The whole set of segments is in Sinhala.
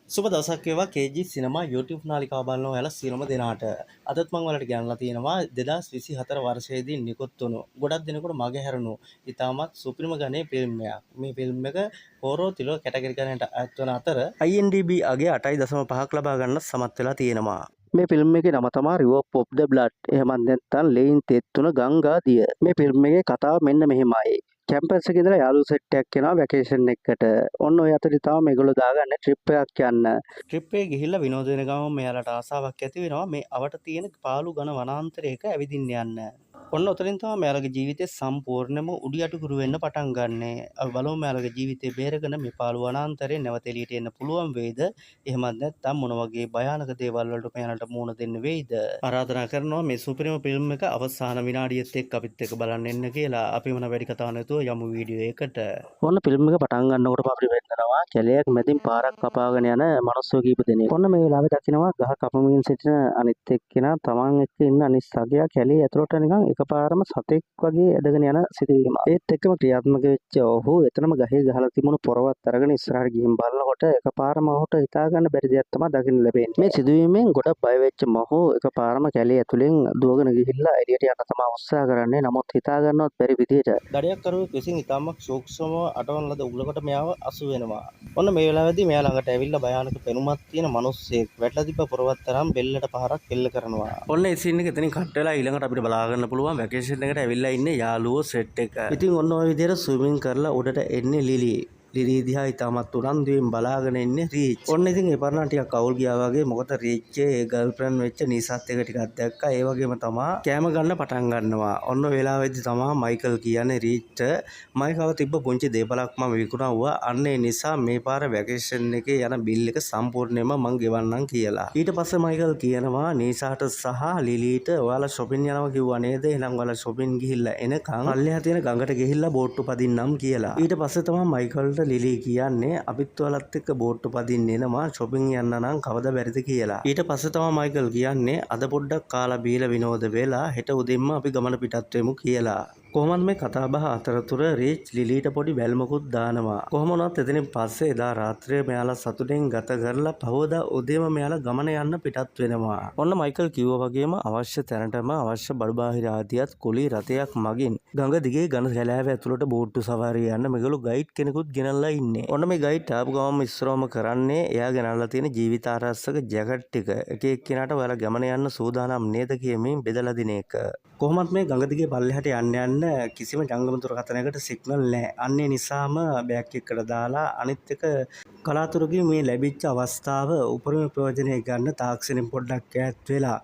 සුබ දවසක් වේවා KG සිනමා YouTube නාලිකාව බලන ඔයාලා සියලුම දෙනාට. අදත් මම ඔයාලට ගෙනල්ලා තියෙනවා 2024 වර්ෂයේදී නිකුත් වුණු ගොඩක් දෙනෙකුට මගහැරුණු ඉතාමත් සුපිරිම ගණයේ ෆිල්ම් එකක්. මේ ෆිල්ම් එක හොරෝ තිලෝ කැටගරි ගණයට අයත් වන අතර IMDb අගේ 8.5ක් ලබා ගන්න සමත් වෙලා තියෙනවා. මේ ෆිල්ම් එකේ නම තමයි River of the Blood. එහෙමත් නැත්නම් ලේන් තෙත්තුන ගංගා දිය. මේ ෆිල්ම් එකේ කතාව මෙන්න මෙහෙමයි. කැම්පස් එකේ ඉඳලා යාළුවෝ සෙට් එකක් යනවා වැකේෂන් එකකට. ඔන්න ඔය අතරේ තමයි මේගොල්ලෝ දාගන්න ට්‍රිප් එකක් යන්න. ට්‍රිප් එකේ ගිහිල්ලා විනෝද වෙන ගමන් මෙයාලට ආසාවක් ඇති වෙනවා මේ අවට තියෙන පාළු ඝන වනාන්තරයක ඇවිදින්න යන්න. ඔන්න ඔතනින් තමයි මෙයාලගේ ජීවිතේ සම්පූර්ණයෙන්ම උඩියටුකුරු වෙන්න පටන් ගන්නෙ. අපි බලමු මෙයාලගේ ජීවිතේ බේරගෙන මේ පාළු වනාන්තරේ නැවත එළියට එන්න පුළුවන් වෙයිද? එහෙමත් නැත්නම් මොන වගේ භයානක දේවල් වලට මෙයාලට මුහුණ දෙන්න වෙයිද? ආරාධනා කරනවා මේ සුපිරිම ෆිල්ම් එක අවසාන විනාඩියත් එක්ක අපිත් එක්ක බලන්න එන්න කියලා. අපි මොන වැඩි කතාවක් නැතුව යමු වීඩියෝ එකට. ඔන්න ෆිල්ම් එක පටන් ගන්නකොට අපිට වෙන්නනවා කැලයක් මැදින් පාරක් කපාගෙන යන මිනිස්සු කීප දෙනෙක්. ඔන්න මේ වෙලාවේ දකින්නවා ගහ කපමින් සිටින අනිත් එක්කෙනා තමන් එක්ක ඉන්න අනිත් සගයා කැලේ ඇතුළට නිකන් එකපාරම සතෙක් වගේ ඇදගෙන යන සිදුවීම. ඒත් එක්කම ක්‍රියාත්මක වෙච්ච ඔහු එතනම ගහේ ගහලා තිබුණු පොරවත් අරගෙන ඉස්සරහට ගිහින් බලනකොට එකපාරම ඔහුට හිතා ගන්න බැරි දෙයක් තමයි දකින්න ලැබෙන්නේ. මේ සිදුවීමෙන් ගොඩක් බය වෙච්ච මොහු එකපාරම කැලේ ඇතුලෙන් දුවගෙන ගිහිල්ලා එළියට යන්න තමයි උත්සාහ කරන්නේ. නමුත් හිතා ගන්නවත් බැරි විදියට දඩයක් කරුවෙක් විසින් ඉතාමත් සූක්ෂමව අටවන ලද උගලකට මෙයාව අසු වෙනවා. ඔන්න මේ වෙලාවේදී මෙයා ළඟට ඇවිල්ලා භයානක පෙනුමක් තියෙන මිනිස්සෙක් වැටලා තිබ්බ පොරවත් තරම් බෙල්ලට පහරක් එල්ල කරනවා. ඔන්න ඒ සීන් එක එතනින් කට් වෙලා ඊළඟට අපිට බලා ගන්න පුළුවන් වැකේෂන් එකට ඇවිල්ලා ඉන්නේ යාළුවෝ සෙට් එක. ඉතින් ඔන්න ඔය විදිහට ස්විමින් කරලා උඩට එන්නේ ලිලි. ලිලි දිහා ඉතාමත් උනන්දුවෙන් බලාගෙන ඉන්නේ රීච්. ඔන්න ඉතින් ඒ පරණ ටිකක් අවුල් ගියා වගේ මොකද රීච්ගේ ගර්ල්ෆ්‍රෙන්ඩ් වෙච්ච නිසත් එක ටිකක් දැක්කා. ඒ වගේම තමයි කැම ගන්න පටන් ගන්නවා. ඔන්න වෙලාවෙදි තමයි මයිකල් කියන්නේ රීච්ට මයිකව තිබ්බ පුංචි දේපලක් මම විකුණුවා. අන්න ඒ නිසා මේ පාර වැකේෂන් එකේ යන බිල් එක සම්පූර්ණයෙන්ම මං ගෙවන්නම් කියලා. ඊට පස්සේ මයිකල් කියනවා නීසාට සහ ලිලිට ඔයාලා shopping යනවා කිව්වා නේද? එහෙනම් ඔයාලා shopping ගිහිල්ලා එනකන් පල්ලෙහා තියෙන ගඟට ගිහිල්ලා බෝට්ටු පදින්නම් කියලා. ඊට පස්සේ තමයි මයිකල් ලිලි කියන්නේ අපිත් ඔයාලත් එක්ක බෝට්ටු පදින්න එනවා shopping යන්න නම් කවදා බැරිද කියලා. ඊට පස්සේ තමයි මයිකල් කියන්නේ අද පොඩ්ඩක් කාලා බීලා විනෝද වෙලා හෙට උදෙන්ම අපි ගමන පිටත් වෙමු කියලා. කොහොමද මේ කතාබහ අතරතුර රීච් ලිලිට පොඩි බැල්මකුත් දානවා. කොහොම වුණත් එතනින් පස්සේ එදා රාත්‍රියේ මෙයාලා සතුටෙන් ගත කරලා පහවදා උදේම මෙයාලා ගමන යන්න පිටත් වෙනවා. ඔන්න මයිකල් කිව්වා වගේම අවශ්‍ය තැනටම අවශ්‍ය බඩු බාහිර ආදියත් කුලී රථයක් මගින් ගඟ දිගේ ඝන සැලෑව ඇතුළට බෝට්ටු සවාරිය යන්න මේගොල්ලෝ ගයිඩ් කෙනෙකුත් ගෙනල්ලා ඉන්නේ. ඔන්න මේ ගයිඩ් ආපු ගමන් ඉස්සරවම කරන්නේ එයා ගෙනල්ලා තියෙන ජීවිත ආරක්ෂක ජැකට් ටික එක එක්කිනාට ඔයාලා ගමන යන්න සූදානම් නේද කියමින් බෙදලා දින එක. කොහොමත් මේ ගඟ දිගේ පල්ලෙහාට යන්න කිසිම ජංගම දුරකථනයකට සිග්නල් නැහැ. අන්න ඒ නිසාම බෑග් එකකට දාලා අනිත් එක කලාතුරකින් මේ ලැබිච්ච අවස්ථාව උපරිම ප්‍රයෝජනය ගන්න තාක්ෂණයෙන් පොඩ්ඩක් ඈත් වෙලා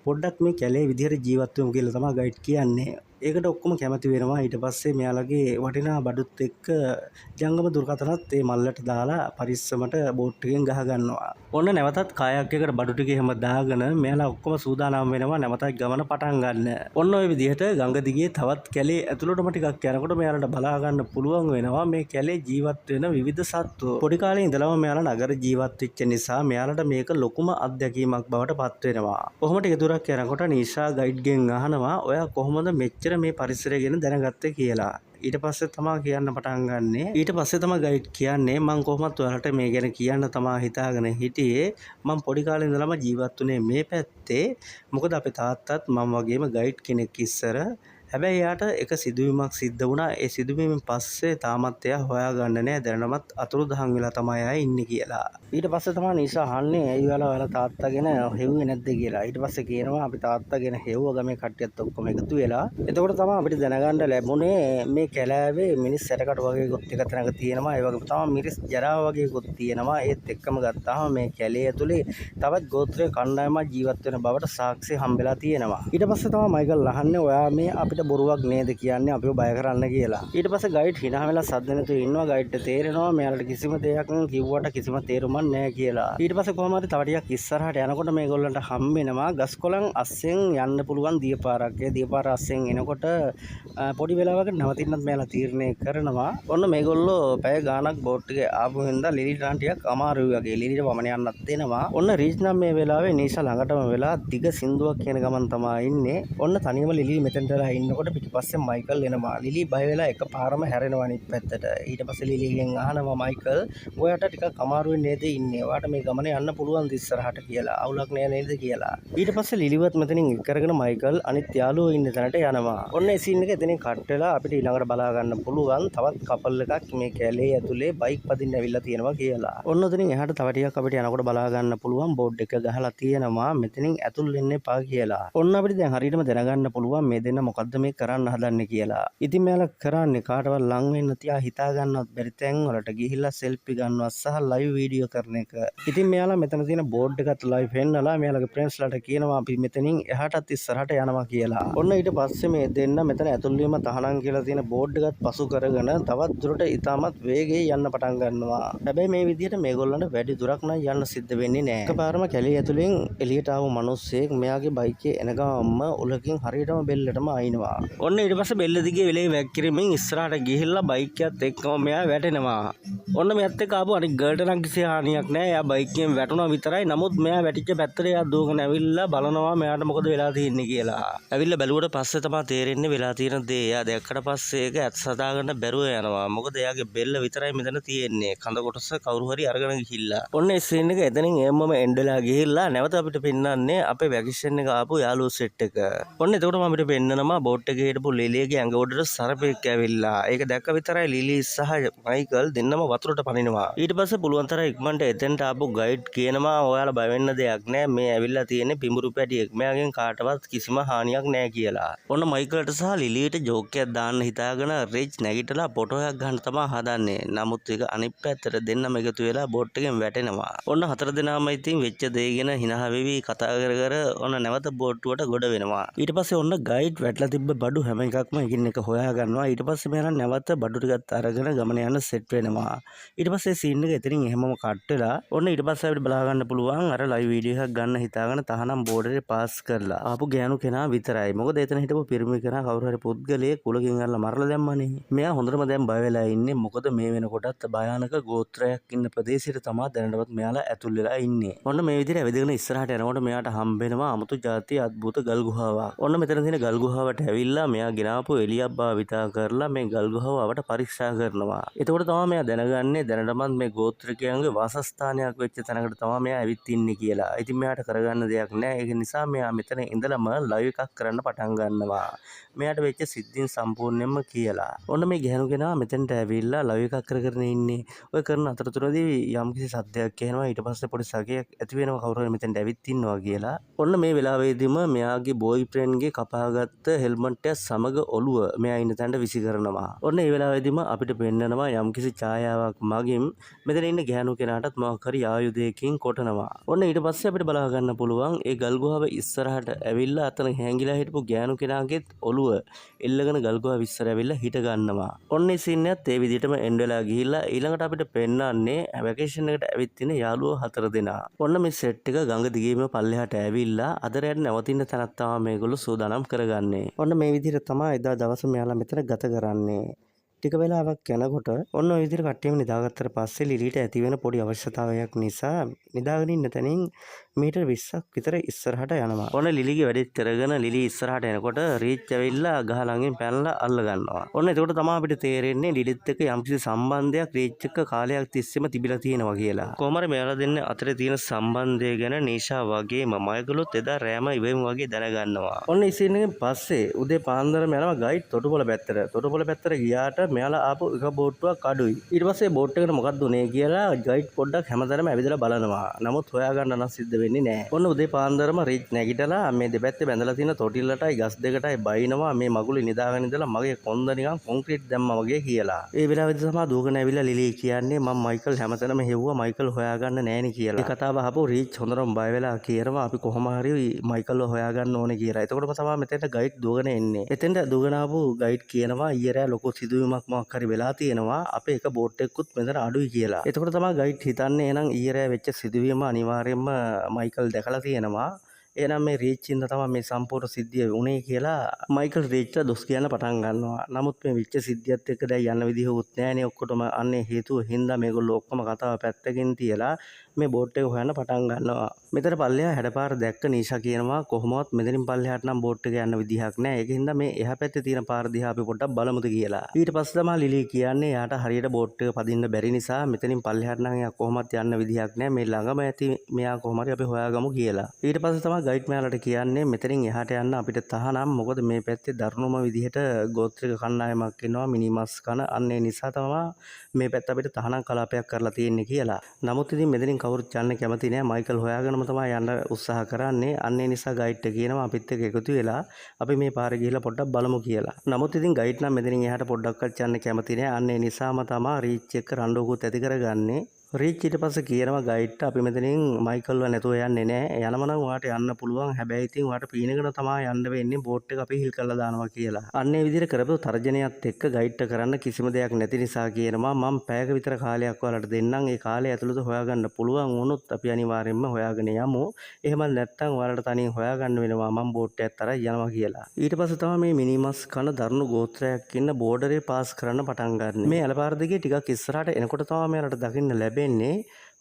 පොඩ්ඩක් මේ කැලේ විදිහට ජීවත් වෙමු කියලා තමයි ගයිඩ් කියන්නේ. ඒකට ඔක්කොම කැමති වෙනවා. ඊට පස්සේ මෙයාලගේ වටිනා බඩුත් එක්ක ජංගම දුරකථනත් ඒ මල්ලට දාලා පරිස්සමට බෝට් එකෙන් ගහ ගන්නවා. ඔන්න නැවතත් කායක් එකට බඩු ටික එහෙම දාගෙන මෙයාලා ඔක්කොම සූදානම් වෙනවා නැවතත් ගමන පටන් ගන්න. ඔන්න ඔය විදිහට ගඟ දිගේ තවත් කැලේ ඇතුළටම ටිකක් යනකොට මෙයාලට බලා ගන්න පුළුවන් වෙනවා මේ කැලේ ජීවත් වෙන විවිධ සත්තු. පොඩි කාලේ ඉඳලම මෙයාලා නගර ජීවත් වෙච්ච නිසා මෙයාලට මේක ලොකුම අත්දැකීමක් බවට පත් වෙනවා. කොහොම ටික දුරක් යනකොට නීෂා ගයිඩ්ගෙන් අහනවා ඔයා කොහොමද මෙච්චර මේ පරිසරය ගැන දැනගත්තේ කියලා. ඊට පස්සේ තමයි කියන්න පටන් ගන්නෙ. ඊට පස්සේ තමයි ගයිඩ් කියන්නේ මම කොහොමත් ඔයාලට මේ ගැන කියන්න තමයි හිතාගෙන හිටියේ. මම පොඩි කාලේ ඉඳලම ජීවත් වුණේ මේ පැත්තේ. මොකද අපේ තාත්තත් මම වගේම ගයිඩ් කෙනෙක් ඉස්සර. හැබැයි එයාට එක සිදුවීමක් සිද්ධ වුණා. ඒ සිදුවීමෙන් පස්සේ තාමත් එයා හොයාගන්න නෑ. දැනනමත් අතුරුදහන් වෙලා තමයි එයා ඉන්නේ කියලා. ඊට පස්සේ තමයි නීෂා අහන්නේ ඇයි ඔයාලා තාත්තාගෙන හෙව්වේ නැද්ද කියලා. ඊට පස්සේ කියනවා අපි තාත්තාගෙන හෙව්ව ගමේ කට්ටියත් ඔක්කොම එකතු වෙලා. එතකොට තමයි අපිට දැනගන්න ලැබුණේ මේ කැලෑවේ මිනිස් සැරකට වගේ කොට එක තැනක තියෙනවා. ඒ වගේම තමයි මිරිස් ජරාව වගේ කොට තියෙනවා. ඒත් එක්කම ගත්තාම මේ කැලේ ඇතුලේ තවත් ගෝත්‍රයේ කණ්ඩායමක් ජීවත් වෙන බවට සාක්ෂි හම්බෙලා තියෙනවා. ඊට පස්සේ තමයි මයිකල් අහන්නේ ඔයා මේ අපිට බොරුවක් නේද කියන්නේ අපිව බය කරන්න කියලා. ඊට පස්සේ ගයිඩ් hina වෙලා සද්ද නැතුව ඉන්නවා. ගයිඩ්ට තේරෙනවා මෙයාලට කිසිම දෙයක් කිව්වට කිසිම තේරුමක් නැහැ කියලා. ඊට පස්සේ කොහොම හරි තව ටිකක් ඉස්සරහට යනකොට මේගොල්ලන්ට හම්බ වෙනවා ගස්කොලන් අස්සෙන් යන්න පුළුවන් දියපාරක්. ඒ දියපාර අස්සෙන් එනකොට පොඩි වෙලාවකට නවතින්නත් මෙයාලා තීරණය කරනවා. ඔන්න මේගොල්ලෝ පැය ගාණක් බෝට් එකේ ආපු හින්දා ලිලිට ටිකක් අමාරුයි වගේ. ලිලිට වමන යන්නත් දෙනවා. ඔන්න රීච් නම් මේ වෙලාවේ නීෂා ළඟටම වෙලා දිග සින්දුවක් කියන ගමන් තමයි ඉන්නේ. ඔන්න තනියම ලිලි මෙතෙන්ට වෙලා ඉන්න ඉන්නකොට පිටිපස්සේ මයිකල් එනවා. ලිලි බය වෙලා එකපාරම හැරෙනවා අනිත් පැත්තට. ඊට පස්සේ ලිලිගෙන් අහනවා මයිකල් ඔයාට ටිකක් අමාරුවෙන් නේද ඉන්නේ? ඔයාට මේ ගමනේ යන්න පුළුවන්ද ඉස්සරහට කියලා. අවුලක් නෑ නේද කියලා. ඊට පස්සේ ලිලිවත් මෙතනින් කරගෙන මයිකල් අනිත් යාළුවෝ ඉන්න තැනට යනවා. ඔන්න ඒ සීන් එක එතනින් කට් වෙලා අපිට ඊළඟට බලා ගන්න පුළුවන් තවත් කපල් එකක් මේ කැලේ ඇතුලේ බයික් පදින්න ඇවිල්ලා තියෙනවා කියලා. ඔන්න ඔතනින් එහාට තව ටිකක් අපිට යනකොට බලා ගන්න පුළුවන් බෝඩ් එක ගහලා තියෙනවා මෙතනින් ඇතුල් වෙන්න එපා කියලා. ඔන්න අපිට දැන් හරියටම දැනගන්න පුළුවන් මේ දෙන්න මොකද්ද මේ කරන්න හදන්නේ කියලා. ඉතින් මෙයාලා කරන්නේ කාටවත් ලං වෙන්න තියා හිතා ගන්නවත් බැරි තැන් වලට ගිහිල්ලා සෙල්ෆි ගන්නවා සහ ලයිව් වීඩියෝ කරන එක. ඉතින් මෙයාලා මෙතන තියෙන බෝඩ් එකත් ලයිව් පෙන්නලා මෙයාලගේ ෆ්‍රෙන්ඩ්ස්ලාට කියනවා අපි මෙතනින් එහාටත් ඉස්සරහට යනවා කියලා. ඔන්න ඊට පස්සේ මේ දෙන්න මෙතන ඇතුල් වීම තහනම් කියලා තියෙන බෝඩ් එකත් පසු කරගෙන තවත් දුරට ඉතාමත් වේගයෙන් යන්න පටන් ගන්නවා. හැබැයි මේ විදිහට මේගොල්ලන්ට වැඩි දුරක් නම් යන්න සිද්ධ වෙන්නේ නැහැ. එකපාරම කැලේ ඇතුලෙන් එළියට ආව මිනිස්සෙක් මෙයාගේ බයිකේ එන ගමන්ම උලකින් හරියටම බෙල්ලටම අයිනවා. ඔන්න ඊට පස්සේ බෙල්ල දිගේ වෙලේ වැක්කිරෙමින් ඉස්සරහට ගිහිල්ලා බයික් එකත් එක්කම මෙයා වැටෙනවා. ඔන්න මෙයත් එක්ක ආපු අනිත් ගර්ල්ට නම් කිසි හානියක් නැහැ. එයා බයික්ෙන් වැටුණා විතරයි. නමුත් මෙයා වැටිච්ච පැත්තට එයා දුවගෙන ඇවිල්ලා බලනවා මෙයාට මොකද වෙලා තියෙන්නේ කියලා. ඇවිල්ලා බැලුවට පස්සේ තමයි තේරෙන්නේ වෙලා තියෙන දේ. එයා දැක්කට පස්සේ ඒක ඇත් සදා ගන්න බැරුව යනවා. මොකද එයාගේ බෙල්ල විතරයි මෙතන තියෙන්නේ. කඳ කොටස කවුරු හරි අරගෙන ගිහිල්ලා. ඔන්න ඒ සීන් එක එතනින් එම්මම එන්ඩ් වෙලා ගිහිල්ලා නැවත අපිට පෙන්නන්නේ අපේ වැකේෂන් එක ආපු යාළුවෝ සෙට් එක. ඔන්න එතකොටම අපිට පෙන්නනවා බෝට් එකේ හිටපු ලිලියගේ ඇඟ උඩට සරපෙක් ඇවිල්ලා. ඒක දැක්ක විතරයි ලිලි සහ මයිකල් දෙන්නම වතුරට පනිනවා. ඊට පස්සේ පුළුවන් තරම් ඉක්මනට එතෙන්ට ආපු ගයිඩ් කියනවා ඔයාලා බය වෙන්න දෙයක් නැහැ. මේ ඇවිල්ලා තියෙන්නේ පිඹුරු පැටියෙක්. මෙයාගෙන් කාටවත් කිසිම හානියක් නැහැ කියලා. ඔන්න මයිකල්ට සහ ලිලියට ජෝක් එකක් දාන්න හිතාගෙන රිච් නැගිටලා ෆොටෝ එකක් ගන්න තමයි හදන්නේ. නමුත් ඒක අනිත් පැත්තට දෙන්නම එකතු වෙලා බෝට් එකෙන් වැටෙනවා. ඔන්න හතර දෙනාම ඉතින් වෙච්ච දේ ගැන හිනහ වෙවි කතා කර ඔන්න නැවත බෝට්ටුවට ගොඩ වෙනවා. ඊට පස්සේ ඔන්න ගයිඩ් වැටලා තිබ්බ බඩු හැම එකක්ම එකින් එක හොයා ගන්නවා. ඊට පස්සේ මෙයා නැවත බඩු ටිකත් අරගෙන ගමන යන සෙට් වෙනවා. ඊට පස්සේ සීන් එක එතනින් එහෙමම කට් වෙලා ඔන්න ඊට පස්සේ අපිට බලා ගන්න පුළුවන් අර ලයිව් වීඩියෝ එකක් ගන්න හිතාගෙන තහනම් බෝඩරේ පාස් කරලා ආපු ගෑනු කෙනා විතරයි. මොකද එතන හිටපු පිරිමි කෙනා කවුරු හරි පුද්ගලයෙක් කුලකින් අරලා මරලා දැම්මනේ. මෙයා හොඳටම දැන් බය වෙලා ඉන්නේ. මොකද මේ වෙනකොටත් භයානක ගෝත්‍රයක් ඉන්න ප්‍රදේශයට තමයි දැනටවත් මෙයාලා ඇතුල් වෙලා ඉන්නේ. ඔන්න මේ විදිහට ඇවිදගෙන ඉස්සරහට යනකොට මෙයාට හම්බ වෙනවා අමුතු ಜಾති අద్భుත ගල් ගුහාවක්. ඔන්න මෙතන තියෙන ගල් ගුහාවට ඇවිල්ලා මෙයා ගෙනාපු එළියක් භාවිතා කරලා මේ ගල් ගුහාව අවට පරීක්ෂා කරනවා. එතකොට තමයි මෙයා දැනගන්නේ දැනටමත් මේ ගෝත්‍රිකයන්ගේ වාසස්ථානයක් වෙච්ච තැනකට තමයි මෙයා ඇවිත් ඉන්නේ කියලා. ඉතින් මෙයාට කරගන්න දෙයක් නැහැ. ඒක නිසා මෙයා මෙතන ඉඳලම ලයිව් එකක් කරන්න පටන් ගන්නවා. මෙයාට වෙච්ච සිද්ධීන් සම්පූර්ණයෙන්ම කියලා. ඔන්න මේ ගැහණු කෙනා මෙතෙන්ට ඇවිල්ලා ලයිව් එකක් කරගෙන ඉන්නේ. ඔය කරන අතරතුරදී යම්කිසි සද්දයක් එනවා. ඊට පස්සේ පොඩි සගයක් ඇති වෙනවා කවුරු හරි මෙතෙන්ට ඇවිත් ඉන්නවා කියලා. ඔන්න මේ වෙලාවේදීම මෙයාගේ බෝයි ෆ්‍රෙන්ඩ්ගේ කපාගත්ත හෙල්මට් එක සමග ඔළුව මෙයා ඉන්න තැනට විසි කරනවා. ඔන්න ඒ වෙලාවේදීම අපිට පෙන්නනවා යම්කිසි ඡායාවක් මගින් මෙතන ඉන්න ගැහණු කෙනාටත් මොකක් හරි ආයුධයකින් කොටනවා. ඔන්න ඊට පස්සේ අපිට බලා ගන්න පුළුවන් ඒ ගල් ගුහාව ඉස්සරහට ඇවිල්ලා අතන හැංගිලා හිටපු ගැහණු කෙනාගේත් ඔළුව එල්ලගෙන ගල් ගුහාව ඉස්සර ඇවිල්ලා හිට ගන්නවා. ඔන්න ඒ සීන් එකත් ඒ විදිහටම එන්ඩ් වෙලා ගිහිල්ලා ඊළඟට අපිට පෙන්නන්නේ වැකේෂන් එකට ඇවිත් ඉන්න යාළුවෝ 4 දෙනා. ඔන්න මේ සෙට් එක ගඟ දිගේම පල්ලෙහාට ඇවිල්ලා අද රැට නැවතින්න තැනක් තමයි මේගොල්ලෝ සූදානම් කරගන්නේ. ඔන්න මේ විදිහට තමයි එදා දවස මෙයාලා මෙතන ගත කරන්නේ. ටික වෙලාවක් යනකොට ඔන්න ඔය විදිහට කට්ටියම නිදාගත්තට පස්සේ ලිලිට ඇති වෙන පොඩි අවශ්‍යතාවයක් නිසා නිදාගෙන ඉන්න තැනින් මීටර් 20ක් විතර ඉස්සරහට යනවා. ඔන්න ලිලිගේ වැඩේත් කරගෙන ලිලි ඉස්සරහට එනකොට රීච් ඇවිල්ලා ගහ ළඟින් පැනලා අල්ල ගන්නවා. ඔන්න එතකොට තමයි අපිට තේරෙන්නේ ලිලිත් එක්ක යම්කිසි සම්බන්ධයක් රීච් එක්ක කාලයක් තිස්සේම තිබිලා තියෙනවා කියලා. කොහොම හරි මෙයාලා දෙන්න අතරේ තියෙන සම්බන්ධය ගැන නීෂා වගේම මයිකලුත් එදා රෑම ඉවෙම වගේ දැනගන්නවා. ඔන්න ඒ සීන් එකෙන් පස්සේ උදේ පාන්දරම යනවා ගයිඩ් තොටුපොළ පැත්තට. තොටුපොළ පැත්තට ගියාට මෙයාලා ආපු එක බෝට්ටුවක් අඩුයි. ඊට පස්සේ බෝට් එකට මොකක්ද උනේ කියලා ගයිඩ් පොඩ්ඩක් හැමතැනම ඇවිදලා බලනවා. නමුත් හොයාගන්න නම් සිද්ධ වෙන්නේ නැහැ. ඔන්න උදේ පාන්දරම රීච් නැගිටලා මේ දෙපැත්තේ බැඳලා තියෙන තොටිල්ලටයි ගස් දෙකටයි බයිනවා මේ මගුලේ නිදාගෙන ඉඳලා මගේ කොන්ද නිකන් කොන්ක්‍රීට් දැම්මා වගේ කියලා. ඒ වෙලාවෙදි තමයි දුවගෙන ඇවිල්ලා ලිලි කියන්නේ මම මයිකල් හැමතැනම හෙව්වා මයිකල් හොයාගන්න නෑනේ කියලා. ඒ කතාව අහපුව රීච් හොඳටම බය වෙලා කියනවා අපි කොහොම හරි මයිකල්ව හොයාගන්න ඕනේ කියලා. එතකොටම තමයි මෙතෙන්ට ගයිඩ් දුවගෙන එන්නේ. එතෙන්ට දුවගෙන ආපු ගයිඩ් කියනවා ඊයේ රෑ ලොකු සිදුවීමක් මොකක් හරි වෙලා තියෙනවා. අපේ එක බෝට් එකකුත් මෙතන අඩුයි කියලා. එතකොට තමයි ගයිඩ් හිතන්නේ එහෙනම් ඊයේ රෑ වෙච්ච සිදුවීම අනිවාර්යයෙන්ම මයිකල් දැකලා තියෙනවා. එහෙනම් මේ රීච් ඉඳ තමයි මේ සම්පූර්ණ සිද්ධිය වුණේ කියලා මයිකල් රීච්ට දොස් කියන්න පටන් ගන්නවා. නමුත් මේ විච්ච සිද්ධියත් එක්ක දැන් යන්න විදිහකුත් නැහැනේ ඔක්කොටම අන්නේ හේතුව හින්දා මේගොල්ලෝ ඔක්කොම කතාව පැත්තකින් තියලා මේ බෝට් එක හොයන්න පටන් ගන්නවා. මෙතන පල්ලෙහා හැඩපාර දැක්ක නීෂා කියනවා කොහොමවත් මෙතනින් පල්ලෙහාට නම් බෝට් එක යන්න විදිහක් නැහැ. ඒකින්ද මේ එහා පැත්තේ තියෙන පාර දිහා අපි පොඩ්ඩක් බලමුද කියලා. ඊට පස්සේ තමයි ලිලි කියන්නේ යාට හරියට බෝට් එක පදින්න බැරි නිසා මෙතනින් පල්ලෙහාට නම් එයා කොහොමවත් යන්න විදිහක් නැහැ. මේ ළඟම ඇති මෙයා කොහොම හරි අපි හොයාගමු කියලා. ඊට පස්සේ තමයි ගයිඩ් මෙයාලට කියන්නේ මෙතනින් එහාට යන්න අපිට තහනම්. මොකද මේ පැත්තේ දරුණුම විදිහට ගෝත්‍රික කණ්ඩායමක් ඉන්නවා මිනිමස් කන. අන්න ඒ නිසා තමයි මේ පැත්ත අපිට තහනම් කලාපයක් කරලා තියෙන්නේ කියලා. නමුත් ඉතින් මෙතනින් කවුරුත් යන්න කැමති නෑ. මයිකල් හොයාගෙනම තමයි යන්න උත්සාහ කරන්නේ. අන්න ඒ නිසා ගයිඩ් කියනවා අපිත් එක්ක එකතු වෙලා අපි මේ පාරේ ගිහිල්ලා පොඩ්ඩක් බලමු කියලා. නමුත් ඉතින් ගයිඩ් නම් මෙතනින් එහාට පොඩ්ඩක්වත් යන්න කැමති නෑ. අන්න ඒ නිසාම තමයි රීච් එක්ක රණ්ඩුවකුත් ඇති කරගන්නේ. රීච් ඊට පස්සේ කියනවා ගයිඩ්ට අපි මෙතනින් මයිකල්ව නැතුව යන්නේ නැහැ. යනම නම් ඔයාට යන්න පුළුවන්. හැබැයි ඉතින් ඔයාට පීනගෙන තමයි යන්න වෙන්නේ. බෝට් එක අපි හිල් කරලා දානවා කියලා. අන්න ඒ විදිහට කරපු තර්ජනයත් එක්ක ගයිඩ්ට කරන්න කිසිම දෙයක් නැති නිසා කියනවා මම පැයක විතර කාලයක් ඔයාලට දෙන්නම්. ඒ කාලය ඇතුළත හොයාගන්න පුළුවන් වුණොත් අපි අනිවාර්යයෙන්ම හොයාගෙන යමු. එහෙම නැත්නම් ඔයාලට තනියෙන් හොයාගන්න වෙනවා. මම බෝට් එකත් අරන් යනවා කියලා. ඊට පස්සේ තමයි මේ මිනිමස් කන දරුණු ගෝත්‍රයක් ඉන්න බෝඩරේ පාස් කරන්න පටන් ගන්න. මේ ඇලපාර දිගේ ටිකක් ඉස්සරහට එනකොට තමයි මෙයාලට දකින්න ලැබෙන්නේ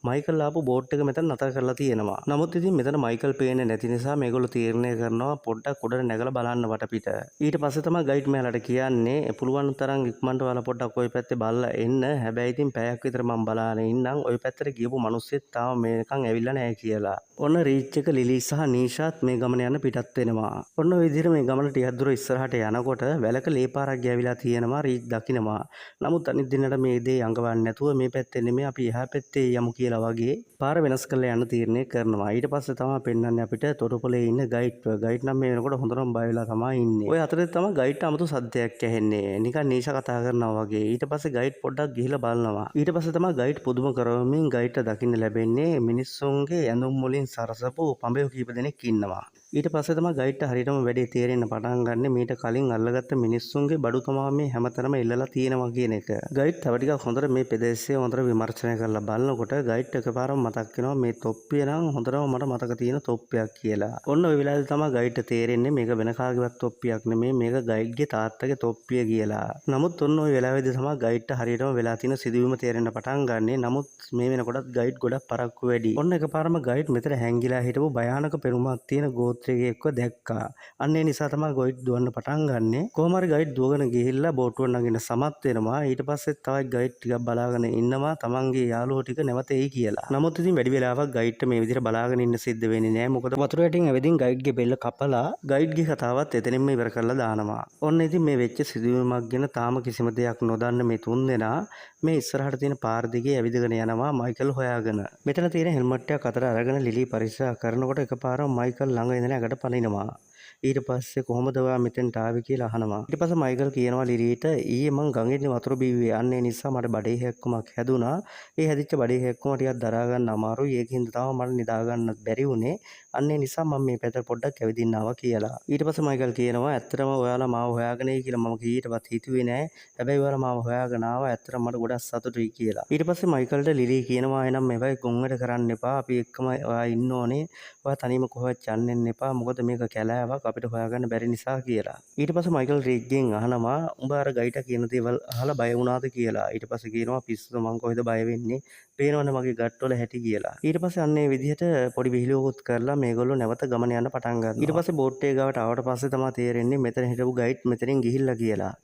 මයිකල් ආපු බෝට් එක මෙතන නතර කරලා තියෙනවා. නමුත් ඉතින් මෙතන මයිකල් පේන්නේ නැති නිසා මේගොල්ලෝ තීරණය කරනවා පොඩ්ඩක් උඩට නැගලා බලන්න වටපිට. ඊට පස්සේ තමයි ගයිඩ් මෙයාලට කියන්නේ පුළුවන් තරම් ඉක්මනට ඔයාලා පොඩ්ඩක් ওই පැත්තේ බලලා එන්න. හැබැයි ඉතින් පැයක් විතර මම බලාගෙන ඉන්නම්. ওই පැත්තට ගියපු මිනිස්සෙත් තාම මේකන් ඇවිල්ලා නැහැ කියලා. ඔන්න රීච් එක ලිලි සහ නීෂාත් මේ ගමන යන පිටත් වෙනවා. ඔන්න ඔය විදිහට මේ ගමන ටිකක් දුර ඉස්සරහට යනකොට වැලක ලේපාරක් ගෑවිලා තියෙනවා. රීච් දකින්නවා. නමුත් අනිත් දිනට මේ දේ අඟවන්නේ නැතුව මේ පැත්තේ නෙමෙයි අපි එහා පැත්තේ යමු කියලා වගේ පාර වෙනස් කරලා යන්න තීරණය කරනවා. ඊට පස්සේ තමයි පෙන්වන්නේ අපිට තොටුපළේ ඉන්න ගයිඩ්. ගයිඩ් නම් මේ වෙනකොට හොඳටම බය වෙලා තමයි ඉන්නේ. ඔය අතරේ තමයි ගයිඩ්ට 아무තු සද්දයක් ඇහෙන්නේ. නිකන් නීෂා කතා කරනවා වගේ. ඊට පස්සේ ගයිඩ් පොඩ්ඩක් ගිහිල්ලා බලනවා. ඊට පස්සේ තමයි ගයිඩ් පුදුම කරවමින් ගයිඩ්ට දකින්න ලැබෙන්නේ මිනිස්සුන්ගේ ඇඳුම් වලින් සරසපු පඹයෝ කීප දෙනෙක් ඉන්නවා. ඊට පස්සේ තමයි ගයිඩ්ට හරියටම වැඩේ තේරෙන්න පටන් ගන්න. මීට කලින් අල්ලගත්ත මිනිස්සුන්ගේ බඩු තමයි මේ හැමතැනම ඉල්ලලා තියෙනවා කියන එක. ගයිඩ් තව ටිකක් හොඳට මේ ප්‍රදේශය හොඳට විමර්ශනය කරලා බලනකොට ගයිඩ් එකපාරම මතක් වෙනවා මේ තොප්පිය නම් හොඳටම මට මතක තියෙන තොප්පියක් කියලා. ඔන්න ඔය වෙලාවේ තමයි ගයිඩ්ට තේරෙන්නේ මේක වෙන කාගේවත් තොප්පියක් නෙමෙයි මේක ගයිඩ්ගේ තාත්තගේ තොප්පිය කියලා. නමුත් ඔන්න ඔය වෙලාවේදී තමයි ගයිඩ්ට හරියටම වෙලා තියෙන සිදුවීම තේරෙන්න පටන් ගන්නෙ. නමුත් මේ වෙනකොටත් ගයිඩ් ගොඩක් පරක්කු වැඩි. ඔන්න එකපාරම ගයිඩ් මෙතන හැංගිලා හිටපු භයානක පෙරුමක් තියෙන ගෝත්‍රයක දැක්කා. අන්න ඒ නිසා තමයි ගයිඩ් දුවන්න පටන් ගන්නෙ. කොහොම හරි ගයිඩ් දුවගෙන ගිහිල්ලා බෝට්ටුව නගින්න සමත් වෙනවා. ඊට පස්සේ තවත් ගයිඩ් ටිකක් බලාගෙන ඉන්නවා තමන්ගේ යාළුවෝ ටික නැවත එයි කියලා. නමුත් ඉතින් වැඩි වෙලාවක් ගයිඩ්ට මේ විදිහට බලාගෙන ඉන්න සිද්ධ වෙන්නේ නැහැ. මොකද වතුර යටින් ඇවිදින් ගයිඩ්ගේ බෙල්ල කපලා ගයිඩ්ගේ කතාවත් එතනින්ම ඉවර කරලා දානවා. ඔන්න ඉතින් මේ වෙච්ච සිදුවීමක් ගැන තාම කිසිම දෙයක් නොදන්න මේ තුන් දෙනා මේ ඉස්සරහට තියෙන පාර දිගේ ඇවිදගෙන යනවා මයිකල් හොයාගෙන. මෙතන තියෙන හෙල්මට් එකක් අතට අරගෙන ලිලි පරිස්සම් කරනකොට එකපාරම මයිකල් ළඟ ඉඳලා ඇඟට පනිනවා. ඊට පස්සේ කොහොමද ඔයා මෙතෙන්ට ආවේ කියලා අහනවා. ඊට පස්සේ මයිකල් කියනවා ලිලිට ඊයේ මං ගඟේදී වතුර බීව්වේ. අන්න ඒ නිසා මට බඩේ හැක්කමක් හැදුනා. ඒ හැදිච්ච බඩේ හැක්කම ටිකක් දරා ගන්න අමාරුයි. ඒකින්ද තමයි මට නිදා ගන්නත් බැරි වුනේ. අන්න ඒ නිසා මම මේ පැත්තට පොඩ්ඩක් ඇවිදින්න ආවා කියලා. ඊට පස්සේ මයිකල් කියනවා ඇත්තටම ඔයාලා මාව හොයාගෙන එයි කියලා මම කීයටවත් හිතුවේ නෑ. හැබැයි ඔයාලා මාව හොයාගෙන ආවා. ඇත්තටම මට ගොඩක් සතුටුයි කියලා. ඊට පස්සේ මයිකල්ට ලිලි කියනවා එනම් මේවයි ගොංගට කරන්න එපා. අපි එක්කම ඔයා ඉන්න ඕනේ. ඔයා තනියම කොහෙවත් යන්න එපා. මොකද මේක කැලෑවක් අපිට හොයාගන්න බැරි නිසා කියලා. ඊට පස්සේ මයිකල් රීච්ගෙන් අහනවා උඹ අර ගයිඩා කියන දේවල් අහලා බය වුණාද කියලා. ඊට පස්සේ කියනවා පිස්සුද මං කොහෙද බය වෙන්නේ. පේනවනේ මගේ ගට්ටවල හැටි කියලා. ඊට පස්සේ අන්න ඒ විදිහට පොඩි විහිළුවකුත් කරලා මේගොල්ලෝ නැවත ගමන යන්න පටන් ගන්නවා. ඊට පස්සේ බෝට් එක ගාවට ආවට පස්සේ තමයි තේරෙන්නේ මෙතන හිටපු ගයිඩ් මෙතනින් ගිහිල්ලා කියලා.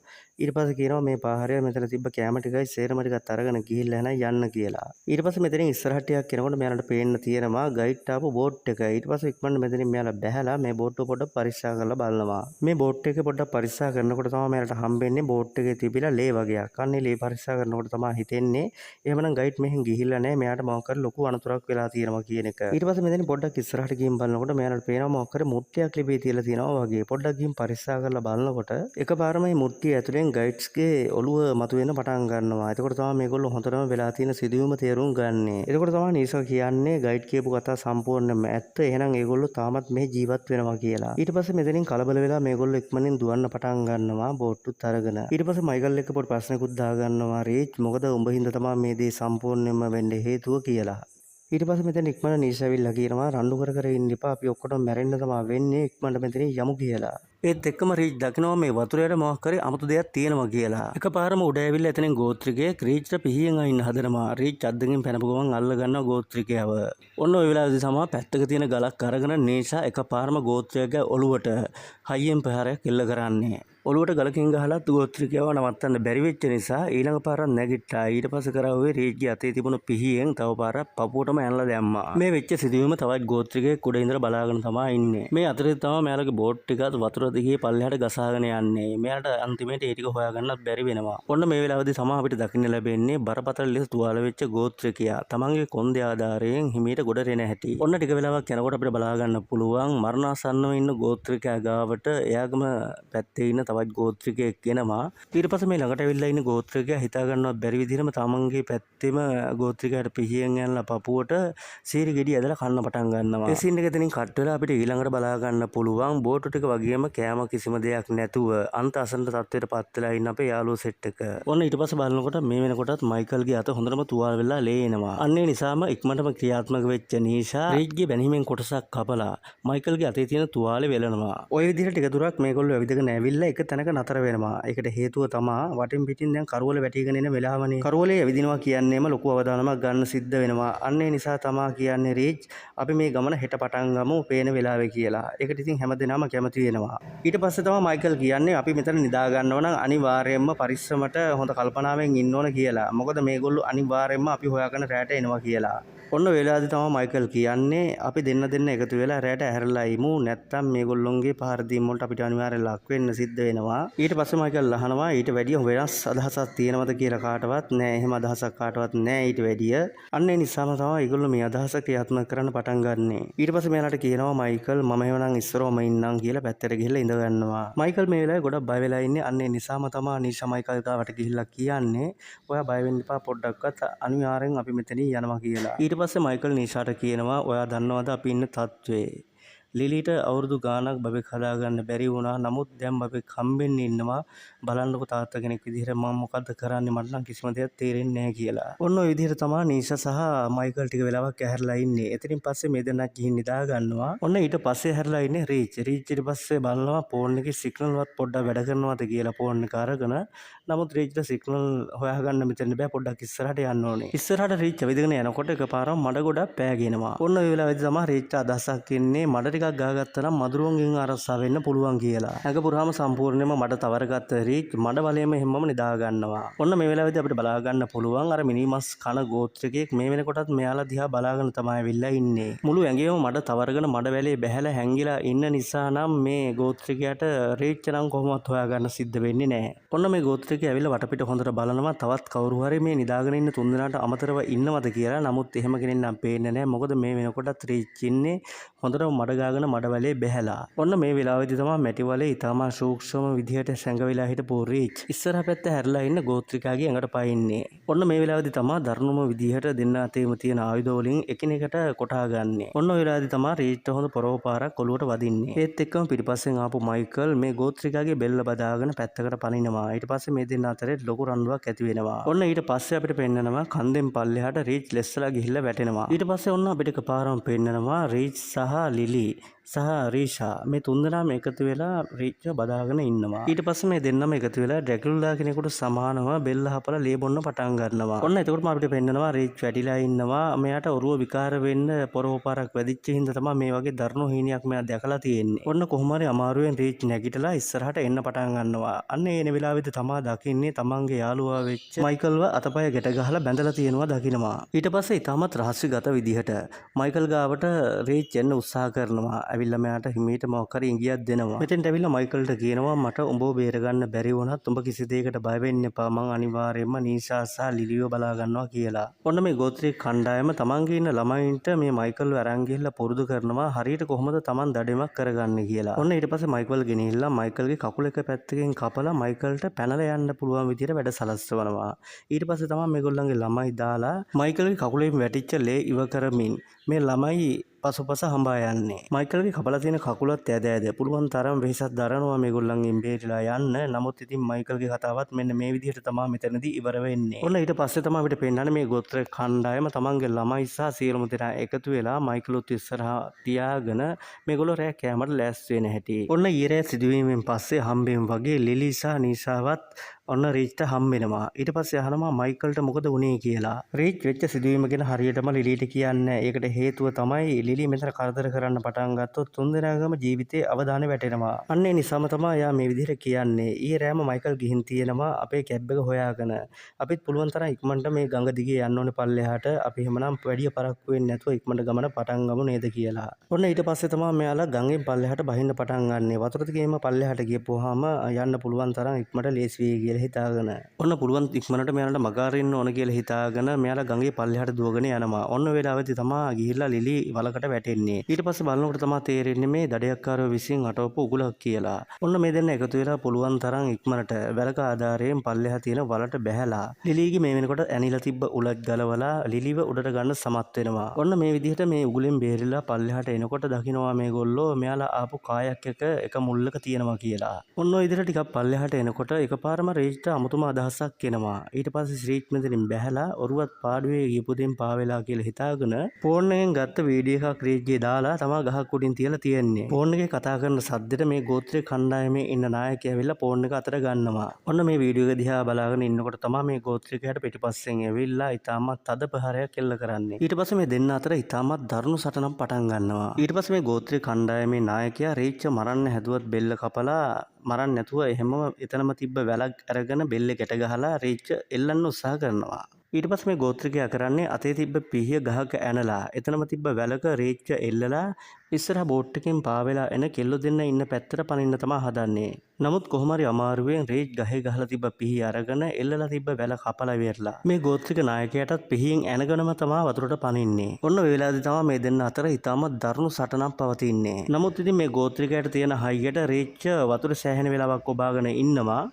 ඊට පස්සේ කියනවා මේ පාහරය මෙතන තිබ්බ කැම ටිකයි සේරම ටිකත් අරගෙන ගිහිල්ලා එනයි යන්න කියලා. ඊට පස්සේ මෙතනින් ඉස්සරහට ටිකක් යනකොට මෙයාලට පේන්න තියෙනවා ගයිඩ් ආපු බෝට් එක. ඊට පස්සේ ඉක්මනට මෙතනින් මෙයාලා බැහැලා මේ බෝට්ටුව පොඩ්ඩක් පරික්ෂා කරලා බලනවා. මේ බෝට් එක පොඩ්ඩක් පරික්ෂා කරනකොට තමයි මෙයාලට හම්බෙන්නේ බෝට් එකේ තිබිලා ලේ වගේක්. අන්නේ ලේ පරික්ෂා කරනකොට තමයි හිතෙන්නේ එහෙමනම් ගයිඩ් මෙහෙන් ගිහිල්ලා නැහැ. මෙයාට මොකක් හරි ලොකු අනතුරක් වෙලා තියෙනවා කියන එක. ඊට පස්සේ මෙතනින් පොඩ්ඩක් ඉස්සරහට ගිහින් බලනකොට මෙයාලට පේනවා මොකක් හරි මුට්ටියක් ලිපේ තියලා තියෙනවා වගේ. පොඩ්ඩක් ගිහින් පරික්ෂා කරලා බලනකොට එකපාරම මේ මුට්ටිය ඇතුලෙන් ගයිඩ්ස්ගේ ඔළුව මතුවෙන්න පටන් ගන්නවා. එතකොට තමයි මේගොල්ලෝ හොඳටම වෙලා තියෙන සිදුවීම තේරුම් ගන්නෙ. එතකොට තමයි නීෂා කියන්නේ ගයිඩ් කියපු කතාව සම්පූර්ණයෙන්ම ඇත්ත. එහෙනම් ඒගොල්ලෝ තාමත් මේ ජීවත් වෙනවා කියලා. ඊට පස්සේ මෙතනින් කලබල වෙලා මේගොල්ලෝ ඉක්මනින් දුවන්න පටන් ගන්නවා බෝට්ටුත් අරගෙන. ඊට පස්සේ මයිකල් එක්ක පොඩි ප්‍රශ්නකුත් දාගන්නවා රීච් මොකද උඹ හින්දා තමයි මේ දේ සම්පූර්ණයෙන්ම වෙන්නේ හේතුව කියලා. ඊට පස්සේ මෙතන ඉක්මන නීෂාවිල්ලා කියනවා රණ්ඩු කර කර ඉන්න එපා අපි ඔක්කොටම මැරෙන්න තමයි වෙන්නේ ඉක්මනට මෙතනින් යමු කියලා. ඒත් එක්කම රීච් දකිනවා මේ වතුරේට මොකක් හරි අමුතු දෙයක් තියෙනවා කියලා. එකපාරම උඩ ඇවිල්ලා එතනින් ගෝත්‍රිකයෙක් රීච්ට පිහියෙන් අයින්න හදනවා. රීච් අද්දකින් පැනපු ගමන් අල්ල ගන්නවා ගෝත්‍රිකයව. ඔන්න ඔය වෙලාවේදී තමයි පැත්තක තියෙන ගලක් අරගෙන නීෂා එකපාරම ගෝත්‍රිකගේ ඔළුවට හයියෙන් ප්‍රහාරයක් එල්ල කරන්නේ. ඔළුවට ගලකින් ගහලත් ගෝත්‍රිකයව නවත්තන්න බැරි වෙච්ච නිසා ඊළඟ පාරක් නැගිට්ටා. ඊට පස්සේ කරාවේ රීච්ගේ අතේ තිබුණු පිහියෙන් තව පාරක් පපුවටම ඇනලා දැම්මා. මේ වෙච්ච සිදුවීම තවත් ගෝත්‍රිකයෙක් උඩ ඉඳලා බලාගෙන තමයි ඉන්නේ. මේ අතරේ තමයි මෙයාලගේ බෝට් ටිකත් වතුර දිගේ පල්ලෙහාට ගසාගෙන යන්නේ. මෙයාට අන්තිමේට ඒ ටික හොයාගන්නත් බැරි වෙනවා. ඔන්න මේ වෙලාවේදී තමයි අපිට දකින්න ලැබෙන්නේ බරපතල ලෙස තුවාල වෙච්ච ගෝත්‍රිකයා. තමන්ගේ කොන්දේ ආධාරයෙන් හිමීට ගොඩ රෙන හැටි. ඔන්න ටික වෙලාවක් යනකොට අපිට බලා ගන්න පුළුවන් මරණාසන්නව ඉන්න ගෝත්‍රිකයා ගාවට එයාගම පැත්තේ ඉන්න තවත් ගෝත්‍රිකයෙක් එනවා. ඊට පස්සේ මේ ළඟට ඇවිල්ලා ඉන්න ගෝත්‍රිකයා හිතා ගන්නවත් බැරි විදිහටම තමන්ගේ පැත්තේම ගෝත්‍රිකයාට පිහියෙන් යනලා පපුවට සීරි ගෙඩි ඇදලා කන්න පටන් ගන්නවා. ඒ සීන් එක එතනින් කට් වෙලා අපිට ඊළඟට බලා ගන්න පුළුවන් බෝට් ටික වගේම කෑම කිසිම දෙයක් නැතුව අන්ත අසන්න තත්ත්වයට පත් වෙලා ඉන්න අපේ යාළුවෝ සෙට් එක. ඔන්න ඊට පස්සේ බලනකොට මේ වෙනකොටත් මයිකල්ගේ අත හොඳටම තුවාල වෙලා ලේ එනවා. අන්න ඒ නිසාම ඉක්මනටම ක්‍රියාත්මක වෙච්ච නීෂා රීච්ගේ බැනීමෙන් කොටසක් කපලා මයිකල්ගේ අතේ තියෙන තුවාලේ වෙලනවා. ওই විදිහට ටික දුරක් මේගොල්ලෝ ඇවිදගෙන ඇවිල්ලා එක තැනක නතර වෙනවා. ඒකට හේතුව තමා වටින් පිටින් දැන් කරවල වැටිගෙන එන වෙලාවනේ. කරවලේ ඇවිදිනවා කියන්නේම ලොකු අවදානමක් ගන්න සිද්ධ වෙනවා. අන්න ඒ නිසා තමා කියන්නේ රීච් අපි මේ ගමන හෙට පටන් ගමු පේන වෙලාවේ කියලා. ඒකට ඉතින් හැමදෙනාම කැමති වෙනවා. ඊට පස්සේ තමයි මයිකල් කියන්නේ අපි මෙතන නිදා ගන්නව නම් අනිවාර්යයෙන්ම පරිස්සමට හොඳ කල්පනාවෙන් ඉන්න ඕන කියලා. මොකද මේගොල්ලෝ අනිවාර්යයෙන්ම අපි හොයාගෙන රැට එනවා කියලා. ඔන්න වෙලාවදී තමයි මයිකල් කියන්නේ අපි දෙන්න එකතු වෙලා රැට ඇහැරලා ඉමු නැත්තම් මේගොල්ලොන්ගේ පහර දීම් වලට අපිට අනිවාර්යෙන් ලක් වෙන්න සිද්ධ වෙනවා. ඊට පස්සේ මයිකල් අහනවා ඊට වැඩිය වෙනස් අදහසක් තියෙනවද කියලා කාටවත් නෑ. එහෙම අදහසක් කාටවත් නෑ ඊට වැඩිය. අන්න ඒ නිසාම තමයි ඒගොල්ලෝ මේ අදහස ක්‍රියාත්මක කරන්න පටන් ගන්නෙ. ඊට පස්සේ මෙයාලට කියනවා මයිකල් මම එහෙනම් ඉස්සරවම ඉන්නම් කියලා පැත්තට ගිහිල්ලා ඉඳ ගන්නවා. මයිකල් මේ වෙලාවේ ගොඩක් බය වෙලා ඉන්නේ. අන්න ඒ නිසාම තමයි නීෂා මයිකල් ගාවට ගිහිල්ලා කියන්නේ ඔයා බය වෙන්න එපා පොඩ්ඩක්වත් අනිවාර්යෙන් අපි මෙතනින් යනවා කියලා. ඊට පස්සේ මයිකල් නීෂාට කියනවා ඔයා දන්නවද අපි ඉන්න තත්ත්වේ. ලිලිට අවුරුදු ගාණක් බබෙක් හදාගන්න බැරි වුණා. නමුත් දැන් බබෙක් හම්බෙන්න ඉන්නවා. බලන්නකො තාත්තා කෙනෙක් විදිහට මම මොකද්ද කරන්නේ මට නම් කිසිම දෙයක් තේරෙන්නේ නැහැ කියලා. ඔන්න ඔය විදිහට තමයි නීෂා සහ මයිකල් ටික වෙලාවක් ඇහැරලා ඉන්නේ. එතනින් පස්සේ මේ දෙන්නා ගිහින් නිදා ගන්නවා. ඔන්න ඊට පස්සේ ඇහැරලා ඉන්නේ රීච්. රීච් ඊට පස්සේ බලනවා ෆෝන් එකේ සිග්නල් වත් පොඩ්ඩක් වැඩ කරනවද කියලා ෆෝන් එක අරගෙන. නමුත් රීච්ට සිග්නල් හොයාගන්න මෙතන බෑ. පොඩ්ඩක් ඉස්සරහට යන්න ඕනේ. ඉස්සරහට රීච් ඇවිදගෙන යනකොට එකපාරම මඩ ගොඩක් පෑගෙනවා. ඔන්න ඔය වෙලාවේදී තමයි රීච්ට අදහසක් එන්නේ මඩ ටිකක් ගාගත්තා නම් මදුරුවන්ගෙන් ආරක්ෂා වෙන්න පුළුවන් කියලා. ඇඟ පුරාම සම්පූර්ණයෙන්ම මඩ තවරගත්ත රීච් මඩ බලයෙන්ම හැමම නිදා ගන්නවා. ඔන්න මේ වෙලාවේදී අපිට බලා ගන්න පුළුවන් අර මිනිමස් කන ගෝත්‍රිකයෙක් මේ වෙනකොටත් මෙයාලා දිහා බලාගෙන තමයි ඇවිල්ලා ඉන්නේ. මුළු ඇඟේම මඩ තවරගෙන මඩ වැලේ බැහැලා හැංගිලා ඉන්න නිසා නම් මේ ගෝත්‍රිකයාට රීච් නම් කොහොමවත් හොයාගන්න සිද්ධ වෙන්නේ නැහැ. ඔන්න මේ ගෝත්‍රිකයා ඇවිල්ලා වටපිට හොඳට බලනවා තවත් කවුරු හරි මේ නිදාගෙන ඉන්න තුන්දෙනාට අමතරව ඉන්නවද කියලා. නමුත් එහෙම කෙනෙක් නම් පේන්නේ නැහැ. මොකද මේ වෙනකොටත් රීච් ඉන්නේ හොඳට මඩ ගාගෙන මඩ වලේ බැහැලා. ඔන්න මේ වෙලාවේදී තමයි මැටි වලේ ඊටම සූක්ෂම විදිහට සැඟවිලා හිටපු රීච් ඉස්සරහ පැත්ත හැරිලා ඉන්න ගෝත්‍රිකාගේ ඇඟට පයින්නේ. ඔන්න මේ වෙලාවේදී තමයි දරුණුම විදිහට දෙන්න අතේම තියෙන ආයුධ වලින් එකිනෙකට කොටා ගන්නෙ. ඔන්න ඔය වෙලාවේදී තමයි රීච්ට හොඳ පොරෝපාරක් ඔලුවට වදින්නේ. ඒත් එක්කම පිටිපස්සෙන් ආපු මයිකල් මේ ගෝත්‍රිකාගේ බෙල්ල බදාගෙන පැත්තකට පනිනවා. ඊට පස්සේ මේ දෙන්න අතරේ ලොකු රණ්ඩුවක් ඇති වෙනවා. ඔන්න ඊට පස්සේ අපිට පෙන්නනවා කන්දෙන් පල්ලෙහාට රීච් ලෙස්සලා ගිහිල්ලා වැටෙනවා. ඊට පස්සේ ඔන්න අපිට එකපාරම පෙන්නනවා රීච් සහ ලිලි සහ රීෂා මේ තුන්දෙනාම එකතු වෙලා රීච්ව බදාගෙන ඉන්නවා. ඊට පස්සේ මේ දෙන්නම එකතු වෙලා ඩ්‍රැකියුලා කෙනෙකුට සමානව බෙල්ල හපලා ලේ බොන්න පටන් ගන්නවා. ඔන්න එතකොටම අපිට පෙන්නනවා රීච් වැටිලා ඉන්නවා. මෙයාට ඔරුව විකාර වෙන්න පොරෝපාරක් වැදිච්ච හින්දා තමයි මේ වගේ දරුණු හීනයක් මෙයා දැකලා තියෙන්නේ. ඔන්න කොහොම හරි අමාරුවෙන් රීච් නැගිටලා ඉස්සරහට එන්න පටන් ගන්නවා. අන්න එන වෙලාවෙදි තමා දකින්නේ තමන්ගේ යාළුවා වෙච්ච මයිකල්ව අතපය ගැට ගහලා බැඳලා තියෙනවා දකින්නවා. ඊට පස්සේ ඊටමත් රහස්‍යගත විදිහට මයිකල් ගාවට රීච් එන්න උත්සාහ කරනවා. ඇවිල්ලා මෙයාට හිමීට මොකක් හරි ඉඟියක් දෙනවා. මෙතෙන්ට ඇවිල්ලා මයිකල්ට කියනවා මට උඹව බේරගන්න බැරි වුණත් උඹ කිසි දෙයකට බය වෙන්න එපා. මං අනිවාර්යයෙන්ම නීෂා සහ ලිලිව බලා ගන්නවා කියලා. ඔන්න මේ ගෝත්‍රික කණ්ඩායම තමන්ගේ ඉන්න ළමයින්ට මේ මයිකල්ව අරන් ගිහිල්ලා පුරුදු කරනවා හරියට කොහොමද තමන් දඩේමක් කරගන්නේ කියලා. ඔන්න ඊට පස්සේ මයිකල් ගෙනිහිල්ලා මයිකල්ගේ කකුල එක පැත්තකින් කපලා මයිකල්ට පැනලා යන්න පුළුවන් විදිහට වැඩ සලස්වනවා. ඊට පස්සේ තමයි මේගොල්ලන්ගේ ළමයි දාලා මයිකල්ගේ කකුලෙන් වැටිච්ච ලේ ඉව කරමින් මේ ළමයි පසුපස හඹා යන්නේ. මයිකල්ගේ කපලා තියෙන කකුලත් ඇද ඇද පුළුවන් තරම් වෙහෙසක් දරනවා මේගොල්ලන්ගෙන් බේරිලා යන්න. නමුත් ඉතින් මයිකල්ගේ කතාවත් මෙන්න මේ විදිහට තමයි මෙතනදී ඉවර වෙන්නේ. ඔන්න ඊට පස්සේ තමයි අපිට පෙන්නන්නේ මේ ගෝත්‍ර කණ්ඩායම තමන්ගේ ළමයි සහ සියලුම දෙනා එකතු වෙලා මයිකලුත් ඉස්සරහා තියාගෙන මේගොල්ලෝ රෑ කෑමට ලෑස්ති වෙන හැටි. ඔන්න ඊරේ සිදුවීමෙන් පස්සේ හම්බෙන් වගේ ලිලි සහ නීෂාවත් ඔන්න රීච්ට හම්බෙනවා. ඊට පස්සේ අහනවා මයිකල්ට මොකද වුනේ කියලා. රීච් වෙච්ච සිදුවීම ගැන හරියටම ලිලිට කියන්නේ. ඒකට හේතුව තමයි ලිලි මෙතන කරදර කරන්න පටන් ගත්තොත් තුන්දෙනාගම ජීවිතේ අවදානෙ වැටෙනවා. අන්න ඒ නිසාම තමයි යා මේ විදිහට කියන්නේ. ඊයේ රෑම මයිකල් ගිහින් තියෙනවා අපේ කැබ් එක හොයාගෙන. අපිත් පුළුවන් තරම් ඉක්මනට මේ ගඟ දිගේ යන්න ඕනේ පල්ලෙහාට. අපි එහෙමනම් වැඩි පරක්කු වෙන්නේ නැතුව ඉක්මනට ගමන පටන් ගමු නේද කියලා. ඔන්න ඊට පස්සේ තමයි මෙයාලා ගඟෙන් පල්ලෙහාට බහින්න පටන් ගන්නෙ. වතුර දිගේම පල්ලෙහාට ගියපුවාම යන්න පුළුවන් තරම් ඉක්මනට ලේසි වෙයි කියලා හිතාගෙන. ඔන්න පුළුවන් ඉක්මනට මෙයාලට මග අරින්න ඕන කියලා හිතාගෙන මෙයාලා ගඟේ පල්ලෙහාට දුවගෙන යනවා. ඔන්න වෙලාවෙදි තමයි ගිහිල්ලා ලිලි වලකට වැටෙන්නේ. ඊට පස්සේ බලනකොට තමයි තේරෙන්නේ මේ දඩයක්කාරයෝ විසින් අටවපු උගුලක් කියලා. ඔන්න මේ දෙන්න එකතු වෙලා පුළුවන් තරම් ඉක්මනට වැලක ආධාරයෙන් පල්ලෙහා තියෙන වලට බැහැලා ලිලිගේ මේ වෙනකොට ඇනිලා තිබ්බ උලක් ගලවලා ලිලිව උඩට ගන්න සමත් වෙනවා. ඔන්න මේ විදිහට මේ උගුලෙන් බේරිලා පල්ලෙහාට එනකොට දකින්නවා මේගොල්ලෝ මෙයාලා ආපු කායක් එක මුල්ලක තියෙනවා කියලා. ඔන්න ඔය විදිහට ටිකක් පල්ලෙහාට එනකොට එකපාරම රේජ්ට අමුතුම අදහසක් එනවා. ඊට පස්සේ ශ්‍රීච් මෙතනින් බැහැලා ඔරුවත් පාඩුවේ ගියපු දෙන් පාවෙලා කියලා හිතාගෙන ෆෝන් එකෙන් ගත්ත වීඩියෝ එකක් රේජ්ගේ දාලා තමා ගහක් උඩින් තියලා තියෙන්නේ. ෆෝන් එකේ කතා කරන සද්දෙට මේ ගෝත්‍රයේ කණ්ඩායමේ ඉන්න නායකයා ඇවිල්ලා ෆෝන් එක අතට ගන්නවා. ඔන්න මේ වීඩියෝ එක දිහා බලාගෙන ඉන්නකොට තමයි මේ ගෝත්‍රිකයාට පිටිපස්සෙන් ඇවිල්ලා ඉතාමත් තද ප්‍රහාරයක් එල්ල කරන්නේ. ඊට පස්සේ මේ දෙන්න අතර ඉතාමත් දරුණු සටනක් පටන් ගන්නවා. ඊට පස්සේ මේ ගෝත්‍රයේ කණ්ඩායමේ නායකයා රේජ්ව මරන්න හැදුවත් බෙල්ල කපලා මරන්න නැතුව එහෙමම එතනම තිබ්බ වැලක් අරගෙන බෙල්ල ගැට ගහලා රේජ්ව එල්ලන්න උත්සාහ කරනවා. ඊට පස්සේ මේ ගෝත්‍රිකයා කරන්නේ අතේ තිබ්බ පිහිය ගහක ඇනලා එතනම තිබ්බ වැලක රේජ්ව එල්ලලා ඉස්සරහ බෝට් එකෙන් පාවෙලා එන කෙල්ලෝ දෙන්න ඉන්න පැත්තට පනින්න තමයි හදන්නේ. නමුත් කොහොම හරි අමාරුවෙන් රේජ් ගහේ ගහලා තිබ්බ පිහිය අරගෙන එල්ලලා තිබ්බ වැල කපලා ඉවරලා මේ ගෝත්‍රික නායකයාටත් පිහියෙන් ඇනගෙනම තමයි වතුරට පනින්නේ. ඔන්න ඔය වෙලාවේදී තමයි මේ දෙන්න අතර ඉතාමත් දරුණු සටනක් පවතින්නේ. නමුත් ඉතින් මේ ගෝත්‍රිකයාට තියෙන හයියට රේජ් වතුර සෑහෙන වෙලාවක් ඔබාගෙන ඉන්නවා.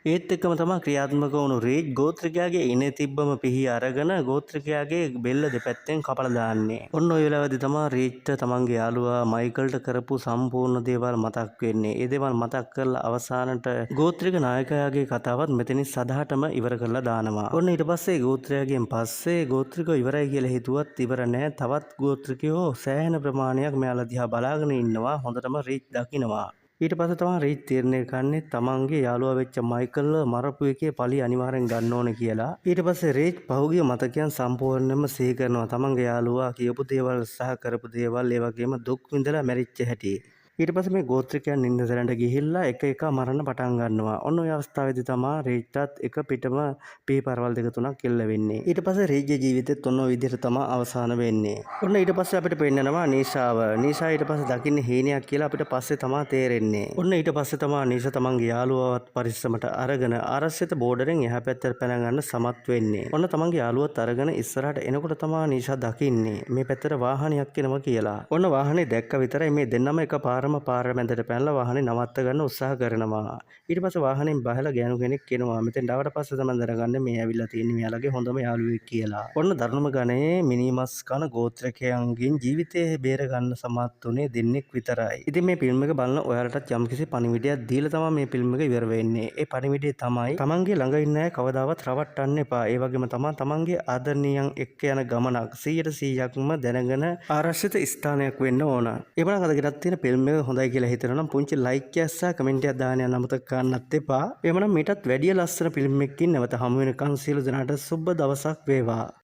ඒත් එක්කම තමයි ක්‍රියාත්මක වුණු රේජ් ගෝත්‍රිකයාගේ ඉනේ තිබ්බම පිහිය අරගෙන ගෝත්‍රිකයාගේ බෙල්ල දෙපැත්තෙන් කපලා දාන්නේ. ඔන්න ඔය වෙලාවේදී තමයි රේජ්ට තමන්ගේ යාළුවා මයිකල්ට කරපු සම්පූර්ණ දේවල් මතක් වෙන්නේ. ඒ දේවල් මතක් කරලා අවසානට ගෝත්‍රික නායකයාගේ කතාවත් මෙතනින් සදාටම ඉවර කරලා දානවා. ඔන්න ඊට පස්සේ ගෝත්‍රයාගෙන් පස්සේ ගෝත්‍රිකෝ ඉවරයි කියලා හිතුවත් ඉවර නෑ. තවත් ගෝත්‍රිකයෝ සෑහෙන ප්‍රමාණයක් මෙයාලා දිහා බලාගෙන ඉන්නවා. හොඳටම රේජ් දකින්නවා. ඊට පස්සේ තමයි රේජ් තීරණය කරන්නේ තමන්ගේ යාළුවා වෙච්ච මයිකල්ව මරපු එකේ පලි අනිවාර්යෙන් ගන්න ඕනේ කියලා. ඊට පස්සේ රේජ් පහුගිය මතකයන් සම්පූර්ණයෙන්ම සිහි කරනවා. තමන්ගේ යාළුවා කියපු දේවල් සහ කරපු දේවල් ඒ වගේම දුක් විඳලා මැරිච්ච හැටි. ඊට පස්සේ මේ ගෝත්‍රිකයන් ඉන්න තැනට ගිහිල්ලා එක එක මරන්න පටන් ගන්නවා. ඔන්න ඔය අවස්ථාවේදී තමයි රේජ්ටත් එක පිටම පීපරවල් දෙක තුනක් එල්ල වෙන්නේ. ඊට පස්සේ රේජ්ගේ ජීවිතෙත් ඔන්න ඔය විදිහට තමයි අවසාන වෙන්නේ. ඔන්න ඊට පස්සේ අපිට පෙන්නනවා නීෂාව. නීෂා ඊට පස්සේ දකින්නේ හේනියක් කියලා අපිට පස්සේ තමයි තේරෙන්නේ. ඔන්න ඊට පස්සේ තමයි නීෂා තමන්ගේ යාළුවවත් පරිස්සමට අරගෙන ආරක්ෂිත බෝඩරෙන් එහා පැත්තට පැන ගන්න සමත් වෙන්නේ. ඔන්න තමන්ගේ යාළුවත් අරගෙන ඉස්සරහට එනකොට තමයි නීෂා දකින්නේ මේ පැත්තට වාහනයක් එනවා කියලා. ඔන්න වාහනේ දැක්ක විතරයි මේ දෙන්නම එකපාරම පාර මැදට පැනලා වාහනේ නවත්ත ගන්න උත්සාහ කරනවා. ඊට පස්සේ වාහනෙන් බහලා ගෑනු කෙනෙක් එනවා. මෙතෙන් ඩාවට පස්සේ තමයි දැනගන්නේ මේ ඇවිල්ලා තියෙන්නේ මෙයාලගේ හොඳම යාළුවෙක් කියලා. ඔන්න දරුණුම ගණේ මිනිමස් කන ගෝත්‍රකයන්ගෙන් ජීවිතේ බේර ගන්න සමත් උනේ දෙන්නෙක් විතරයි. ඉතින් මේ ෆිල්ම් එක බලන ඔයාලටත් යම්කිසි පණිවිඩයක් දීලා තමයි මේ ෆිල්ම් එක ඉවර වෙන්නේ. ඒ පණිවිඩය තමයි තමන්ගේ ළඟ ඉන්න අය කවදාවත් රවට්ටන්න එපා. ඒ වගේම තමයි තමන්ගේ ආදරණීයන් එක්ක යන ගමනක් 100%ක්ම දැනගෙන ආරක්ෂිත ස්ථානයක් වෙන්න ඕන. එවනම් අද ගෙනත් තියෙන ෆිල්ම් එක හොඳයි කියලා හිතනවා නම් පුංචි ලයික් එකක් සහ කමෙන්ට් එකක් දාන්න යන්න අමතක කරන්නත් එපා. එවනම් මීටත් වැඩිය ලස්සන ෆිල්ම් එකකින් නැවත හමු වෙනකන් සියලු දෙනාට සුබ දවසක් වේවා.